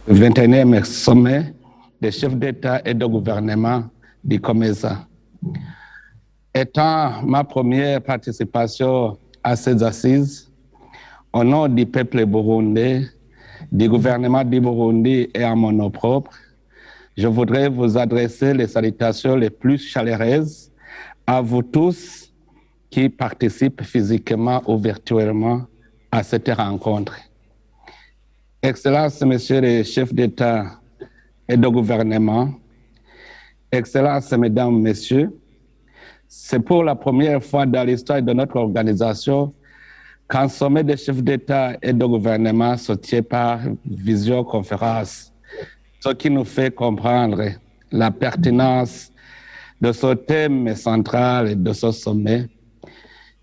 Le 21e sommet des chefs d'État et de gouvernement du COMESA. Étant ma première participation à ces assises, au nom du peuple burundais, du gouvernement du Burundi et en mon nom propre, je voudrais vous adresser les salutations les plus chaleureuses à vous tous qui participent physiquement ou virtuellement à cette rencontre. Excellences, Messieurs les chefs d'État et de gouvernement, Excellences, Mesdames, Messieurs, c'est pour la première fois dans l'histoire de notre organisation qu'un sommet des chefs d'État et de gouvernement se tient par visioconférence, ce qui nous fait comprendre la pertinence de ce thème central de ce sommet.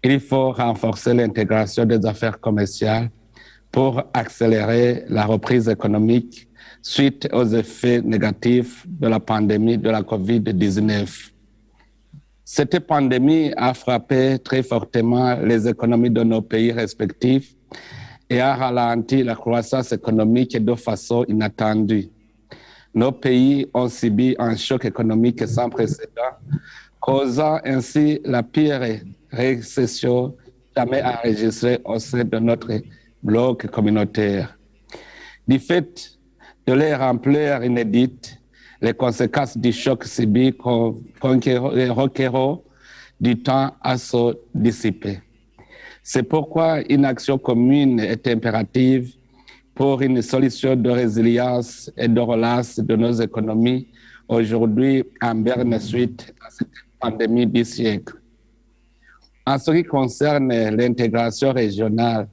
Il faut renforcer l'intégration des affaires commerciales pour accélérer la reprise économique suite aux effets négatifs de la pandémie de la COVID-19. Cette pandémie a frappé très fortement les économies de nos pays respectifs et a ralenti la croissance économique de façon inattendue. Nos pays ont subi un choc économique sans précédent, causant ainsi la pire récession jamais enregistrée au sein de notre bloc communautaire. Du fait de leur ampleur inédite, les conséquences du choc subi requerront du temps à se dissiper. C'est pourquoi une action commune est impérative pour une solution de résilience et de relance de nos économies aujourd'hui en berne suite à cette pandémie du siècle. En ce qui concerne l'intégration régionale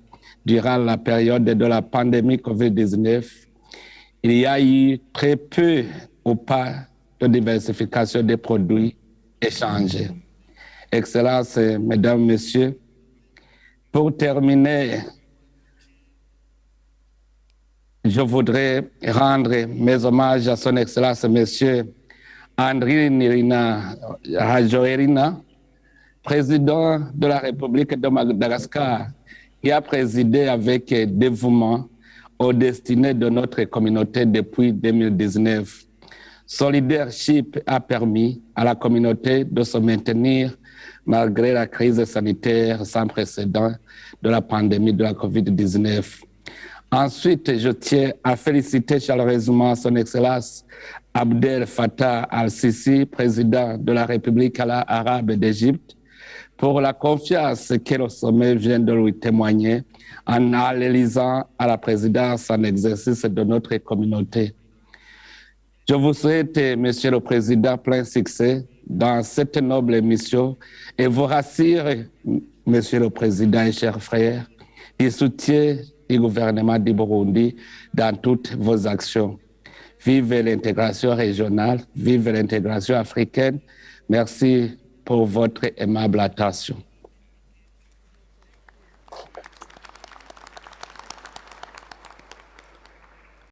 durant la période de la pandémie COVID-19, il y a eu très peu ou pas de diversification des produits échangés. Excellences, Mesdames, Messieurs, pour terminer, je voudrais rendre mes hommages à son Excellence, Monsieur Andry Nirina Rajoelina, président de la République de Madagascar, qui a présidé avec dévouement aux destinées de notre communauté depuis 2019. Son leadership a permis à la communauté de se maintenir malgré la crise sanitaire sans précédent de la pandémie de la COVID-19. Ensuite, je tiens à féliciter chaleureusement son Excellence Abdel Fattah al-Sisi, président de la République arabe d'Égypte, pour la confiance que le sommet vient de lui témoigner en l'élisant à la présidence en exercice de notre communauté. Je vous souhaite, Monsieur le Président, plein succès dans cette noble mission et vous rassure, Monsieur le Président et chers frères, du soutien du gouvernement du Burundi dans toutes vos actions. Vive l'intégration régionale, vive l'intégration africaine. Merci pour votre aimable attention.